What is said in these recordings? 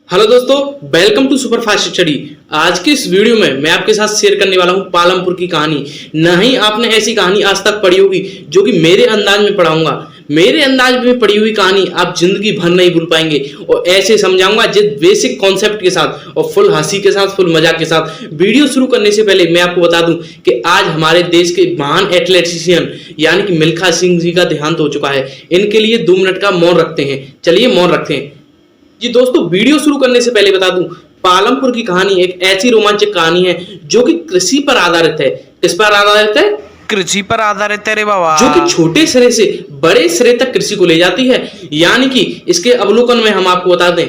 Hello दोस्तों, welcome to super fast study. आज के इस वीडियो में मैं आपके साथ शेयर करने वाला हूं पालमपुर की कहानी। नहीं आपने ऐसी कहानी आज तक पढ़ी होगी जो कि मेरे अंदाज में पढ़ाऊंगा। मेरे अंदाज में पढ़ी हुई कहानी आप जिंदगी भर नहीं भूल पाएंगे और ऐसे समझाऊंगा जिस बेसिक कॉन्सेप्ट के साथ और फुल हंसी के साथ, फुल मजाक के साथ। वीडियो शुरू करने से पहले मैं आपको बता दूं कि आज हमारे देश के महान एथलेटिशियन यानी कि मिल्खा सिंह जी का देहांत हो चुका है। इनके लिए 2 मिनट का मौन रखते हैं। चलिए मौन रखते हैं। जी दोस्तों, वीडियो शुरू करने से पहले बता दूं, पालमपुर की कहानी एक ऐसी रोमांचक कहानी है जो कि कृषि पर आधारित है। किस पर आधारित है? कृषि पर आधारित है रे बाबा। जो कि छोटे सिरे से बड़े सिरे तक कृषि को ले जाती है। यानी कि इसके अवलोकन में हम आपको बता दें,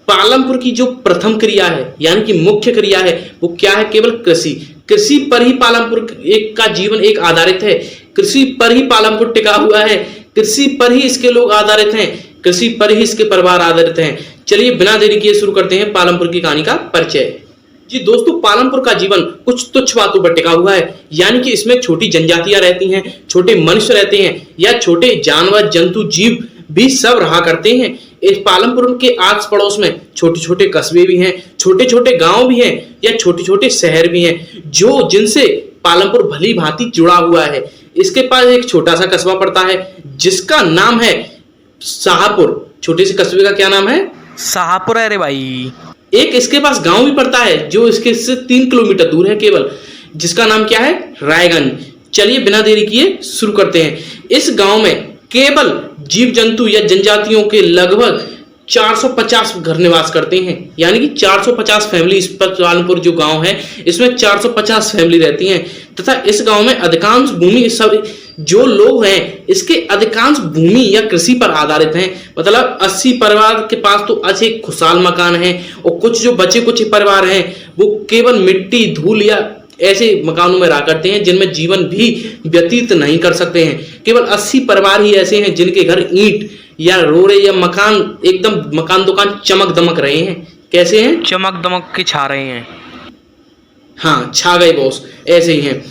पालमपुर की जो प्रथम क्रिया है यानी कि मुख्य क्रिया है वो क्या है? केवल कृषि। कृषि पर ही पालमपुर एक का जीवन एक आधारित है। कृषि पर ही पालमपुर टिका हुआ है। कृषि पर ही इसके लोग आधारित हैं। कृषि पर ही इसके परिवार आधारित हैं। चलिए बिना देरी किए शुरू करते हैं पालमपुर की कहानी का परिचय। जी दोस्तों, पालमपुर का जीवन कुछ तुच्छ बातों पर टिका हुआ है। यानी कि इसमें छोटी जनजातियां रहती हैं, छोटे मनुष्य रहते हैं या छोटे जानवर, जंतु, जीव भी सब रहा करते हैं। इस पालमपुर के आस पड़ोस में छोटे छोटे कस्बे भी हैं, छोटे छोटे गांव भी हैं या छोटे छोटे शहर भी हैं जो जिनसे पालमपुर भली भांति जुड़ा हुआ है। इसके पास एक छोटा सा कस्बा पड़ता है जिसका नाम है शाहपुर। छोटे से कस्बे का क्या नाम है? शाहपुर है रे भाई। एक इसके पास गांव भी पड़ता है जो इसके से 3 किलोमीटर दूर है केवल, जिसका नाम क्या है? रायगंज। चलिए बिना देरी किए शुरू करते हैं। इस गांव में केवल जीव जंतु या जनजातियों के लगभग 450 घर निवास करते हैं। यानी कि 450 फैमिली इस पालमपुर जो गांव है इसमें 450 फैमिली रहती हैं तथा इस गांव में अधिकांश भूमि सब जो लोग हैं इसके अधिकांश भूमि या कृषि पर आधारित हैं। मतलब 80 परिवार के पास तो अच्छे खुशहाल मकान हैं और कुछ जो बचे कुछ परिवार हैं वो केवल मिट्टी, धूल या ऐसे मकानों में रहा करते हैं जिनमें जीवन भी व्यतीत नहीं कर सकते हैं। केवल 80 परिवार ही ऐसे हैं जिनके घर ईंट या रोड़े या मकान एकदम मकान दुकान चमक दमक रहे हैं। कैसे हैं? चमक दमक के छा रहे हैं। हाँ, छा गए बॉस, ऐसे ही हैं।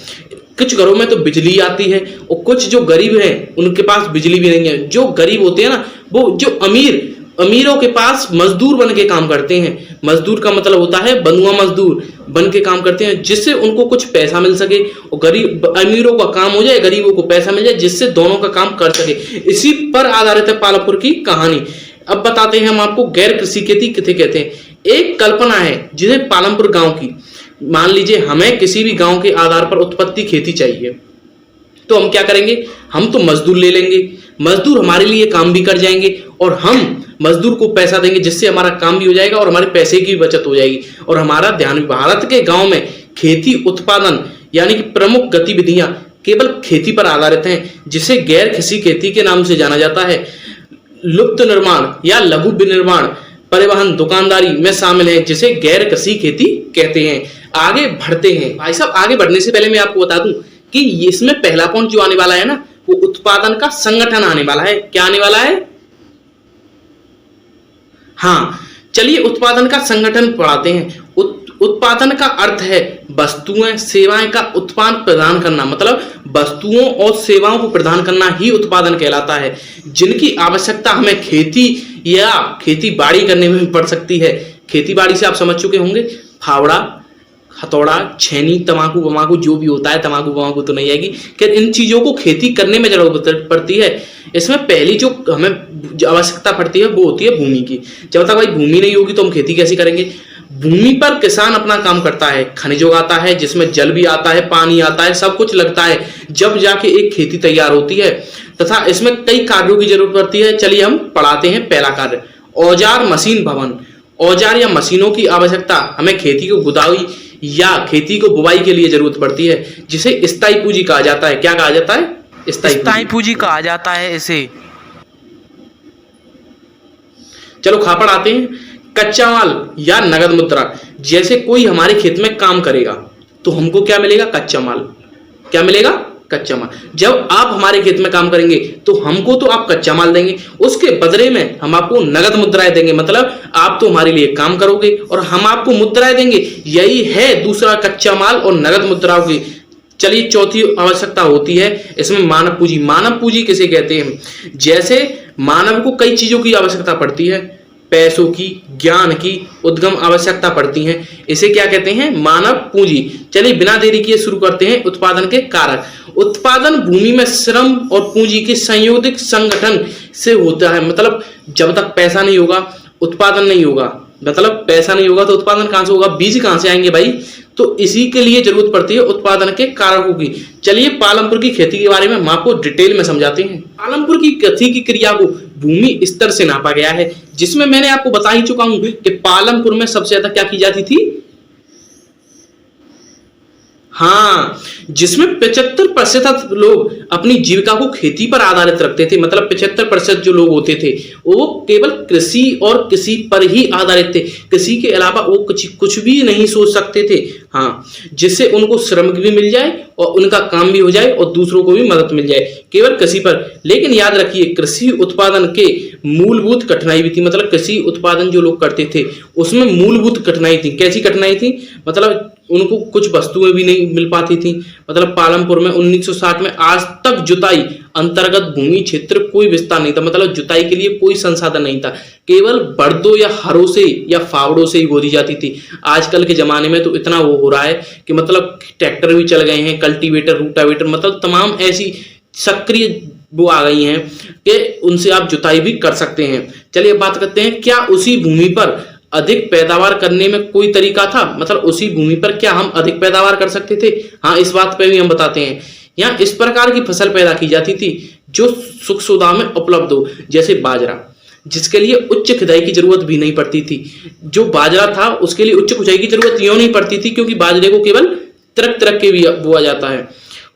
कुछ घरों में तो बिजली आती है और कुछ जो गरीब हैं उनके पास बिजली भी नहीं है। जो गरीब होते हैं ना, वो जो अमीरों के पास मजदूर बन के काम करते हैं। मजदूर का मतलब होता है बंधुआ मजदूर बन के काम करते हैं जिससे उनको कुछ पैसा मिल सके और गरीब अमीरों का काम हो जाए, गरीबों को पैसा मिल जाए, जिससे दोनों का काम कर सके। इसी पर आधारित है पालमपुर की कहानी। अब बताते हैं हम आपको गैर कृषि खेती किसे कहते हैं। एक कल्पना है जिसे पालमपुर गांव की, मान लीजिए हमें किसी भी गांव के आधार पर उत्पत्ति खेती चाहिए तो हम क्या करेंगे? हम तो मजदूर ले लेंगे। मजदूर हमारे लिए काम भी कर जाएंगे और हम मजदूर को पैसा देंगे जिससे हमारा काम भी हो जाएगा और हमारे पैसे की भी बचत हो जाएगी और हमारा ध्यान भी। भारत के गांव में खेती उत्पादन यानी कि प्रमुख गतिविधियां केवल खेती पर आधारित हैं जिसे गैर कृषि खेती के नाम से जाना जाता है। लुप्त निर्माण या लघु विनिर्माण, परिवहन, दुकानदारी में शामिल है जिसे गैर कृषि खेती कहते हैं। आगे बढ़ते हैं भाई साहब। आगे बढ़ने से पहले मैं आपको बता दूं कि इसमें पहला पॉइंट जो आने वाला है ना, वो उत्पादन का संगठन आने वाला है। क्या आने वाला है? हाँ, चलिए उत्पादन का संगठन पढ़ाते हैं। उत्पादन का अर्थ है वस्तुएं, सेवाएं का उत्पादन प्रदान करना। मतलब वस्तुओं और सेवाओं को प्रदान करना ही उत्पादन कहलाता है, जिनकी आवश्यकता हमें खेती या खेती बाड़ी करने में भी पड़ सकती है। खेती बाड़ी से आप समझ चुके होंगे, फावड़ा, हथौड़ा, छेनी, तमाकू वमाकू जो भी होता है। तमाकू वमाकू तो नहीं आएगी कि इन चीजों को खेती करने में जरूरत पड़ती है। इसमें पहली जो हमें आवश्यकता पड़ती है वो होती है भूमि की। जब तक भाई भूमि नहीं होगी तो हम खेती कैसे करेंगे? भूमि पर किसान अपना काम करता है, खनिज उगाता है जिसमें जल भी आता है, पानी आता है, सब कुछ लगता है, जब जाके एक खेती तैयार होती है। तथा इसमें कई कार्यों की जरूरत पड़ती है। चलिए हम पढ़ाते हैं पहला कार्य, औजार मशीन भवन। औजार या मशीनों की आवश्यकता हमें खेती को गुदाई या खेती को बुवाई के लिए जरूरत पड़ती है जिसे स्थायी पूंजी कहा जाता है। क्या कहा जाता है? स्थायी पूंजी कहा जाता है इसे। चलो खापड़ आते हैं। कच्चा माल या नगद मुद्रा। जैसे कोई हमारे खेत में काम करेगा तो हमको क्या मिलेगा? कच्चा माल। क्या मिलेगा? कच्चा माल। जब आप हमारे खेत में काम करेंगे तो हमको तो आप कच्चा माल देंगे, उसके बदले में हम आपको नगद मुद्राएं देंगे। मतलब आप तो हमारे लिए काम करोगे और हम आपको मुद्राएं देंगे। यही है दूसरा, कच्चा माल और नगद मुद्राओं की। चलिए चौथी आवश्यकता होती है इसमें मानव पूंजी। मानव पूंजी किसे कहते हैं? जैसे मानव को कई चीजों की आवश्यकता पड़ती है। पैसों की, ज्ञान की उद्गम आवश्यकता पड़ती है। इसे क्या कहते हैं? मानव पूंजी। चलिए बिना देरी किए शुरू करते हैं उत्पादन के कारक। उत्पादन भूमि में श्रम और पूंजी के संयोजित संगठन से होता है। मतलब जब तक पैसा नहीं होगा उत्पादन नहीं होगा, मतलब पैसा नहीं होगा तो उत्पादन कहां से होगा? बीज कहां से आएंगे भाई? तो इसी के लिए जरूरत पड़ती है उत्पादन के कारकों की। चलिए पालमपुर की खेती के बारे में हम आपको डिटेल में समझाते हैं। पालमपुर की खेती की क्रिया को भूमि स्तर से नापा गया है, जिसमें मैंने आपको बता ही चुका हूं कि पालमपुर में सबसे ज्यादा क्या की जाती थी? हाँ, जिसमें 75% लोग अपनी जीविका को खेती पर आधारित रखते थे। मतलब 75% जो लोग होते थे वो केवल कृषि और कृषि पर ही आधारित थे। कृषि के अलावा वो कुछ भी नहीं सोच सकते थे। हाँ, जिससे उनको श्रम भी मिल जाए और उनका काम भी हो जाए और दूसरों को भी मदद मिल जाए, केवल कृषि पर। लेकिन याद रखिए, कृषि उत्पादन के मूलभूत कठिनाई भी थी। मतलब कृषि उत्पादन जो लोग करते थे उसमें मूलभूत कठिनाई थी। कैसी कठिनाई थी? मतलब उनको कुछ वस्तुएं भी नहीं मिल पाती थी। मतलब पालमपुर में 1960 में आज तक जुताई अंतर्गत भूमि क्षेत्र कोई विस्तार नहीं था। मतलब जुताई के लिए कोई संसाधन नहीं था, केवल बड़दों या हरों से या फावड़ों से ही बोदी जाती थी। आजकल के जमाने में तो इतना वो हो रहा है कि मतलब ट्रैक्टर भी चल गए हैं, कल्टीवेटर, रूटावेटर, मतलब तमाम ऐसी सक्रिय वो आ गई हैं कि उनसे आप जुताई भी कर सकते हैं। चलिए बात करते हैं, क्या उसी भूमि पर अधिक पैदावार करने में कोई तरीका था? मतलब उसी भूमि पर क्या हम अधिक पैदावार कर सकते थे? हाँ, इस बात पे भी हम बताते हैं। यहाँ इस प्रकार की फसल पैदा की जाती थी जो सुख सुविधा में उपलब्ध हो, जैसे बाजरा, जिसके लिए उच्च खुदाई की जरूरत भी नहीं पड़ती थी। जो बाजरा था उसके लिए उच्च खुदाई की जरूरत क्यों नहीं पड़ती थी? क्योंकि बाजरे को केवल तिरक के भी बोआ जाता है।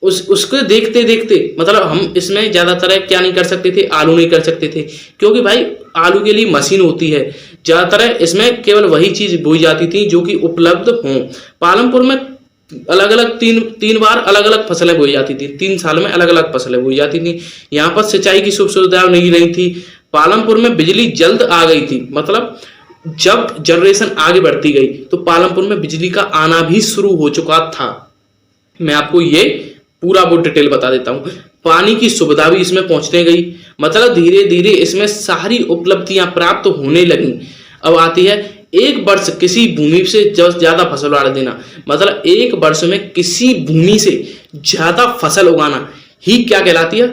उसको देखते देखते मतलब हम इसमें ज्यादातर क्या नहीं कर सकते थे? आलू नहीं कर सकते थे, क्योंकि भाई आलू के लिए मशीन होती है। ज्यादातर इसमें केवल वही चीज बोई जाती थी जो कि उपलब्ध हो। पालमपुर में अलग अलग तीन बार अलग अलग फसलें बोई जाती थी। 3 साल में अलग अलग फसलें बोई जाती थी। यहाँ पर सिंचाई की सुख सुविधा नहीं रही थी। पालमपुर में बिजली जल्द आ गई थी। मतलब जब जनरेशन आगे बढ़ती गई तो पालमपुर में बिजली का आना भी शुरू हो चुका था। मैं आपको ये पूरा वो डिटेल बता देता हूँ। पानी की सुविधा भी इसमें पहुंचने गई। मतलब धीरे धीरे इसमें सारी उपलब्धियां प्राप्त होने लगी। अब आती है एक वर्ष किसी भूमि से ज्यादा फसल उगा देना। मतलब एक वर्ष में किसी भूमि से ज्यादा फसल उगाना ही क्या कहलाती है?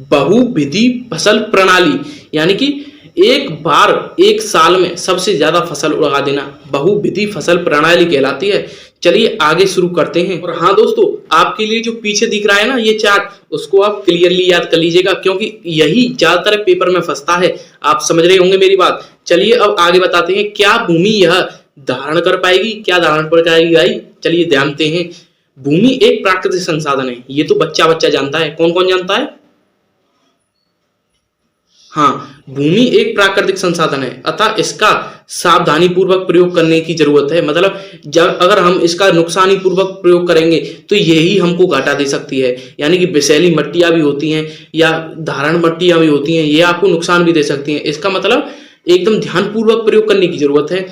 बहुविधि फसल प्रणाली। यानी कि एक बार एक साल में सबसे ज्यादा फसल उगा देना बहुविधि फसल प्रणाली कहलाती है। चलिए आगे शुरू करते हैं। और हाँ दोस्तों, आपके लिए जो पीछे दिख रहा है ना ये चार्ट, उसको आप क्लियरली याद कर लीजिएगा, क्योंकि यही ज्यादातर पेपर में फंसता है। आप समझ रहे होंगे मेरी बात। चलिए अब आगे बताते हैं, क्या भूमि यह धारण कर पाएगी? क्या धारण कर पाएगी भाई? चलिए जानते हैं। भूमि एक प्राकृतिक संसाधन है। ये तो बच्चा जानता है। कौन कौन जानता है? हाँ, भूमि एक प्राकृतिक संसाधन है, अतः इसका सावधानी पूर्वक प्रयोग करने की जरूरत है। मतलब जब अगर हम इसका नुकसानी पूर्वक प्रयोग करेंगे तो यही हमको घाटा दे सकती है। यानी कि विषैली मट्टियां भी होती हैं या धारण मट्टियां भी होती हैं, ये आपको नुकसान भी दे सकती हैं। इसका मतलब एकदम ध्यान पूर्वक प्रयोग करने की जरूरत है।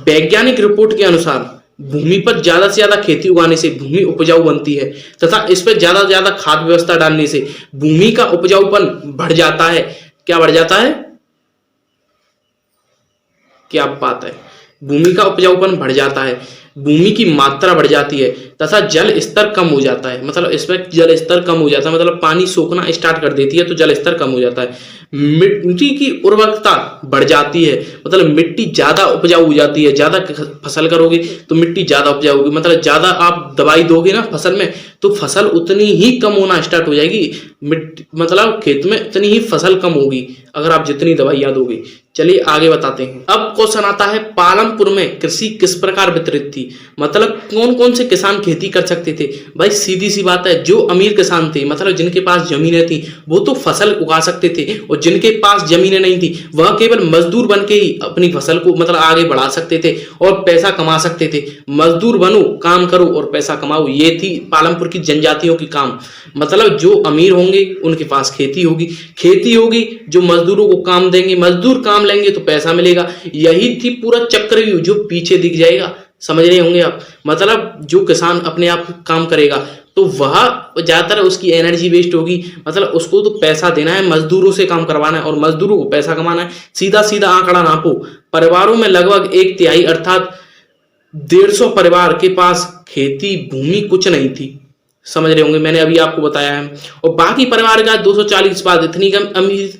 वैज्ञानिक रिपोर्ट के अनुसार भूमि पर ज्यादा से ज्यादा खेती उगाने से भूमि उपजाऊ बनती है, तथा इस पर ज्यादा से ज्यादा खाद व्यवस्था डालने से भूमि का उपजाऊपन बढ़ जाता है। क्या बढ़ जाता है? क्या बात है, भूमि का उपजाऊपन बढ़ जाता है, भूमि की मात्रा बढ़ जाती है तथा जल स्तर कम हो जाता है। मतलब इसमें जल स्तर कम हो जाता है, मतलब पानी सोखना स्टार्ट कर देती है तो जल स्तर कम हो जाता है। मिट्टी की उर्वरकता बढ़ जाती है, मतलब मिट्टी ज्यादा उपजाऊ हो जाती है। ज्यादा फसल करोगे तो मिट्टी ज्यादा उपजाऊ होगी। मतलब ज्यादा आप दवाई दोगे ना फसल में तो फसल उतनी ही कम होना स्टार्ट हो जाएगी। मतलब खेत में इतनी ही फसल कम होगी अगर आप जितनी दवाइयां दोगे। चलिए आगे बताते हैं। अब क्वेश्चन आता है, पालमपुर में कृषि किस प्रकार वितरित थी? मतलब कौन कौन से किसान खेती कर सकते थे? भाई सीधी सी बात है, जो अमीर किसान थे, मतलब जिनके पास जमीनें थी, वो तो फसल उगा सकते थे, और जिनके पास जमीनें नहीं थी वह केवल मजदूर बन के ही अपनी फसल को मतलब आगे बढ़ा सकते थे और पैसा कमा सकते थे। मजदूर बनो, काम करो और पैसा कमाओ, ये थी पालमपुर की जनजातियों की काम। मतलब जो अमीर होंगे उनके पास खेती होगी, खेती होगी, जो मजदूरों को काम देंगे, मजदूर काम लेंगे तो पैसा मिलेगा। यही थी पूरा चक्रव्यूह जो पीछे दिख जाएगा। समझ रहे होंगे आप? मतलब जो किसान अपने आप काम करेगा, तो वह ज़्यादातर उसकी एनर्जी वेस्ट होगी। मतलब उसको तो पैसा देना है, मजदूरों से काम करवाना है और मजदूरों को पैसा कमाना है। सीधा सीधा आंकड़ा नापो, परिवारों में लगभग 1/3 अर्थात 150 परिवार के पास खेती भूमि कुछ नहीं थी। समझ रहे होंगे, मैंने अभी आपको बताया है। और बाकी परिवार का 240 बाद इतनी कम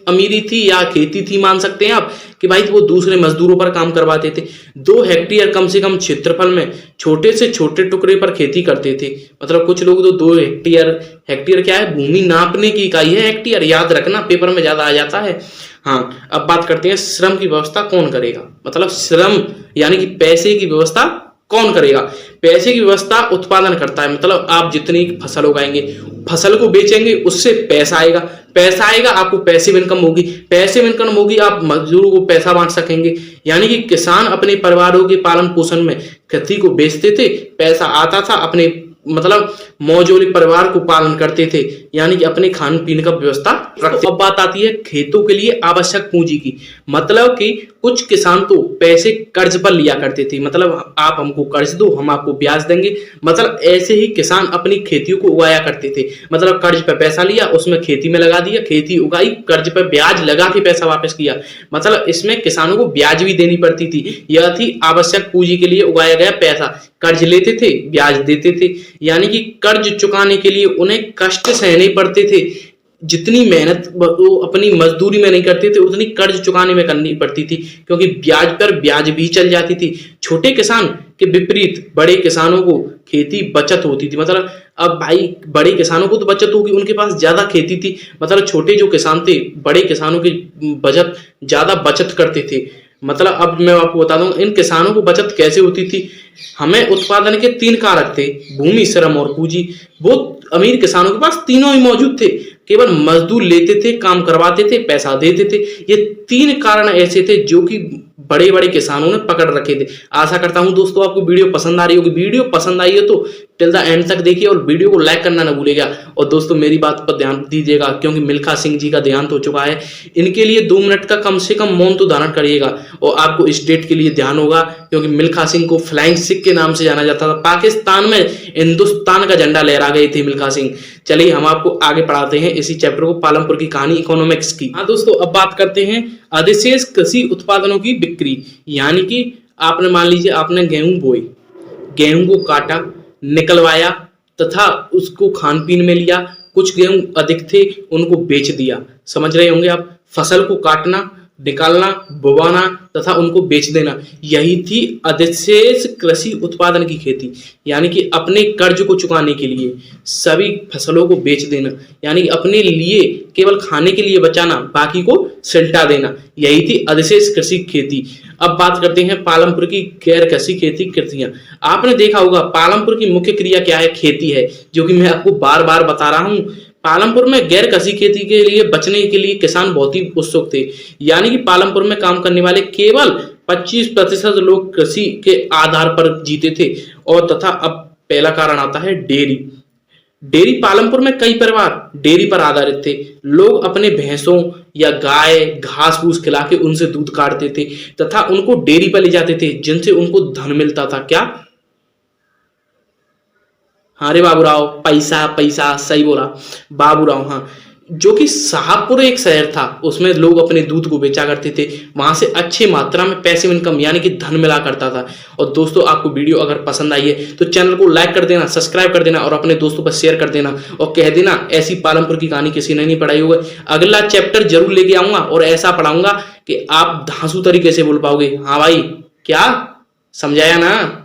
अमीरी थी या खेती थी, मान सकते हैं आप, कि भाई वो दूसरे मजदूरों पर काम करवाते थे। 2 हेक्टेयर कम से कम क्षेत्रफल में छोटे से छोटे टुकड़े पर खेती करते थे। मतलब कुछ लोग तो 2 हेक्टेयर क्या है, भूमि नापने की इकाई है हेक्टेयर, याद रखना, पेपर में ज्यादा आ जाता है। हाँ, अब बात करते हैं श्रम की व्यवस्था कौन करेगा। मतलब श्रम यानी कि पैसे की व्यवस्था कौन करेगा। पैसे की व्यवस्था उत्पादन करता है। मतलब आप जितनी फसल उगाएंगे, फसल को बेचेंगे, उससे पैसा आएगा, पैसा आएगा, आपको पैसिव इनकम होगी, पैसिव इनकम होगी, आप मजदूरों को पैसा बांट सकेंगे। यानी कि किसान अपने परिवारों के पालन पोषण में खेती को बेचते थे, पैसा आता था, अपने मतलब मौजूद परिवार को पालन करते थे, यानी कि अपने खान पीने का व्यवस्था रखते। अब बात आती है खेतों के लिए आवश्यक पूंजी की। मतलब कि कुछ किसान तो पैसे कर्ज पर लिया करते थे। मतलब आप हमको कर्ज दो, हम आपको ब्याज देंगे। मतलब ऐसे ही किसान अपनी खेतियों को उगाया करते थे। मतलब कर्ज पर पैसा लिया, उसमें खेती में लगा दिया, खेती उगाई, कर्ज पर ब्याज लगा के पैसा वापस किया। मतलब इसमें किसानों को ब्याज भी देनी पड़ती थी। यह थी आवश्यक पूंजी के लिए उगाया गया पैसा। कर्ज लेते थे, ब्याज देते थे, यानी कि कर्ज चुकाने के लिए उन्हें कष्ट सहने पड़ते थे। जितनी मेहनत वो अपनी मजदूरी में नहीं करते थे, उतनी कर्ज चुकाने में करनी पड़ती थी, क्योंकि ब्याज पर ब्याज भी चल जाती थी। छोटे किसान के विपरीत बड़े किसानों को खेती बचत होती थी। मतलब अब भाई बड़े किसानों को तो बचत होगी, उनके पास ज्यादा खेती थी। मतलब छोटे जो किसान थे, बड़े किसानों की बचत ज्यादा बचत करते थे। मतलब अब मैं आपको बता दूं इन किसानों को बचत कैसे होती थी। हमें उत्पादन के 3 कारक थे, भूमि, श्रम और पूंजी। वो अमीर किसानों के पास तीनों ही मौजूद थे। केवल मजदूर लेते थे, काम करवाते थे, पैसा देते थे। ये 3 कारण ऐसे थे जो कि बड़े बड़े किसानों ने पकड़ रखे थे। आशा करता हूं दोस्तों आपको वीडियो पसंद आ रही होगी। वीडियो पसंद आई है तो टिल द एंड तक देखिए और वीडियो को लाइक करना ना भूलिएगा। और दोस्तों मेरी बात पर ध्यान दीजिएगा, क्योंकि मिल्खा सिंह जी का देहांत हो चुका है। इनके लिए 2 मिनट का कम से कम मौन तो धारण करिएगा। और आपको इस डेट के लिए ध्यान होगा, क्योंकि मिल्खा सिंह को फ्लाइंग सिख के नाम से जाना जाता था। पाकिस्तान में हिंदुस्तान का झंडा लहरा गए थे मिल्खा सिंह। चलिए हम आपको आगे पढ़ाते हैं इसी चैप्टर को, पालमपुर की कहानी इकोनॉमिक्स की। हाँ दोस्तों, अब बात करते हैं अधिशेष कृषि उत्पादनों की बिक्री। यानी कि आपने मान लीजिए आपने गेहूं बोई, गेहूं को काटा, निकलवाया तथा उसको खान पीन में लिया। कुछ गेहूं अधिक थे, उनको बेच दिया। समझ रहे होंगे आप, फसल को काटना, निकालना, बोवाना तथा उनको बेच देना, यही थी अधिशेष कृषि उत्पादन की खेती। यानी कि अपने कर्ज को चुकाने के लिए सभी फसलों को बेच देना, यानी कि अपने लिए केवल खाने के लिए बचाना, बाकी को सिल्टा देना, यही थी अधिशेष कृषि खेती। अब बात करते हैं पालमपुर की गैर कृषि खेती कृतियां। आपने देखा होगा पालमपुर की मुख्य क्रिया क्या है, खेती है, जो कि मैं आपको बार बार बता रहा हूं। पालमपुर में गैर कृषि खेती के लिए बचने के लिए किसान बहुत ही उत्सुक थे। यानी कि पालमपुर में काम करने वाले केवल 25% लोग कृषि के आधार पर जीते थे। और तथा अब पहला कारण आता है डेयरी। डेयरी पालमपुर में कई परिवार डेयरी पर आधारित थे। लोग अपने भैंसों या गाय घास फूस खिला के उनसे दूध काटते थे तथा उनको डेयरी पर ले जाते थे, जिनसे उनको धन मिलता था। क्या? हाँ रे बाबूराव, पैसा पैसा, सही बोला बाबूराव। हाँ, जो कि शाहपुर एक शहर था, उसमें लोग अपने दूध को बेचा करते थे। वहां से अच्छी मात्रा में पैसिव इनकम यानी कि धन मिला करता था। और दोस्तों आपको वीडियो अगर पसंद आई है तो चैनल को लाइक कर देना, सब्सक्राइब कर देना और अपने दोस्तों पर शेयर कर देना। और कह देना ऐसी पालमपुर की कहानी किसी ने नहीं पढ़ाई होगी। अगला चैप्टर जरूर लेके आऊंगा और ऐसा पढ़ाऊंगा कि आप धांसू तरीके से बोल पाओगे। हाँ भाई, क्या समझाया ना?